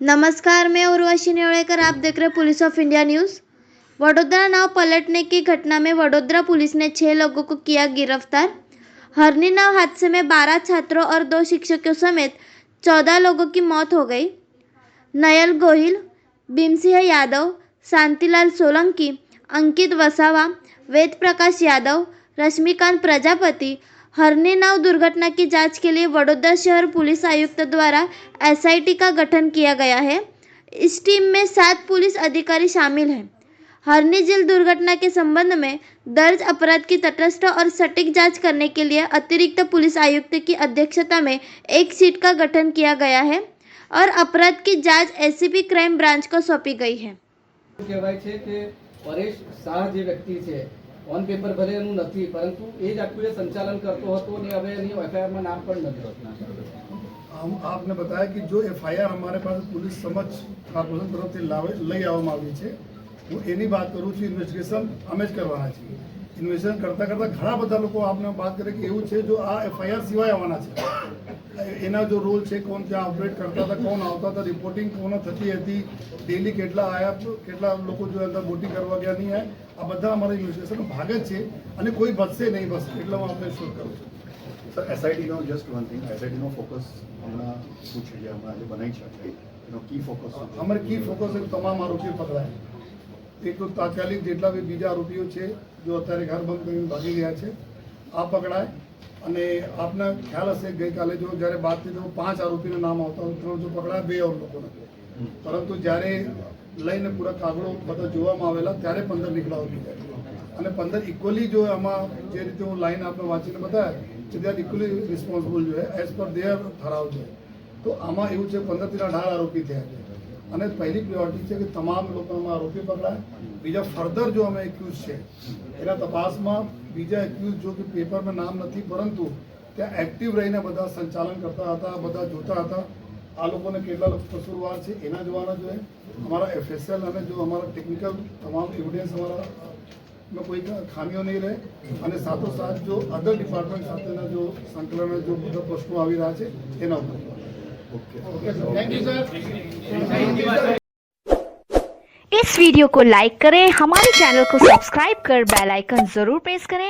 नमस्कार, मैं उर्वशी नेवड़ेकर। आप देख रहे police of India news. Vadodara नाव पलटने की घटना में वडोदरा पुलिस ने 6 लोगों को किया गिरफ्तार। हरनी नाव हादसे में 12 छात्रों और 2 शिक्षकों समेत 14 लोगों की मौत हो गई। नयल गोहिल, भीमसिंह यादव, शांतिलाल सोलंकी, अंकित वसावा, वेद प्रकाश यादव, रश्मिकांत प्रजापति। हरनी नाव दुर्घटना की जांच के लिए वडोदरा शहर पुलिस आयुक्त द्वारा एसआईटी का गठन किया गया है। इस टीम में 7 पुलिस अधिकारी शामिल हैं। हरनी झील दुर्घटना के संबंध में दर्ज अपराध की तटस्थ और सटीक जांच करने के लिए अतिरिक्त पुलिस आयुक्त की अध्यक्षता में एक सीट का गठन किया गया है और अपराध की जांच एसीपी क्राइम ब्रांच को सौंपी गई है। કહેવાય છે કે પરેશ શાહ જે વ્યક્તિ છે ઓન પેપર ભલે એનું નથી, પરંતુ એ જ આખું સંચાલન કરતો હતો અને હવે એની એફઆઈઆરમાં નામ પણ નથી હોતું। हम आपने बताया कि जो एफआईआर हमारे पास पुलिस समक्ष कॉर्पोरेशन तरफ से लई आवવામાં આવી છે, હું એની વાત કરું છું। ઇન્વેસ્ટિગેશન અમે જ કરવાના છીએ। ઇન્વેસ્ટિગેશન કરતા કરતા ઘણા બધા લોકો આપને વાત કરે કે એવું છે જો આ એફઆઈઆર સિવાય આવવાના છે। એના જો રોલ છે, કોણ ત્યાં ઓપરેટ કરતા હતા, કોણ આવતા હતા, રિપોર્ટિંગ કોણ થતી હતી, ડેલી કેટલા આયા, કેટલા લોકો જો અંદર બોટિંગ કરવા ગયા નહીં આયા, આ બધા અમારા ઇન્વેસ્ટિગેશનનો ભાગ જ છે અને કોઈ બચશે નહીં। બસ એટલે હું આપણે શોધ કરું છું। સર, એસઆઈટીનો જસ્ટ વન થિંગ, એસઆઈટીનો ફોકસ હમણાં શું છે જે હમણાં જે બનાવી છે એનો કી ફોકસ અમારે કી ફોકસ તમામ આરોપીઓ પકડાય। એક તો તાત્કાલિક જેટલા બી બીજા આરોપીઓ છે જો અત્યારે ઘર બંધ કરીને ભાગી ગયા છે આ પકડાય। અને આપને ખ્યાલ હશે ગઈકાલે જો જ્યારે બાદ થઈ તો 5 આરોપીના નામ આવતા 3 જો પકડાય, 2 और લોકોને, પરંતુ જ્યારે લઈને પૂરા કાગળો બધા જોવામાં આવેલા ત્યારે 15 નીકળાવ થઈ જાય અને 15 ઇક્વલી જો આમાં જે રીતે હું લાઈન આપણે વાંચીને બતાવ્યા છે દે આર ઇક્વલી રિસ્પોન્સિબલ જો એઝ પર દેર ઠરાવ છે। તો આમાં એવું છે 15 થી 18 આરોપી થયા છે અને પહેલી પ્રાયોરિટી છે કે તમામ લોકોમાં આરોપી પકડાય। બીજા ફર્ધર જો અમે એક્યુઝ છે એના તપાસમાં બીજા એક્યુઝ જો કે પેપરમાં નામ નથી પરંતુ ત્યાં એક્ટિવ રહીને બધા સંચાલન કરતા હતા, બધા જોતા હતા, આ લોકોને કેટલા લોકો કસૂરવાર છે એના જોવાના જોઈએ। અમારા એફએસએલ અને જો અમારા ટેકનિકલ તમામ એવિડન્સ અમારા में कोई खामियों नहीं रहे અને સાથોસાથ जो अदर डिपार्टमेंट સાથેના जो સંકલન जो બધા પ્રશ્નો આવી રહ્યા છે એના ઉપર। Thank you sir. इस वीडियो को लाइक करें, हमारे चैनल को सब्सक्राइब कर बेल आइकन जरूर प्रेस करें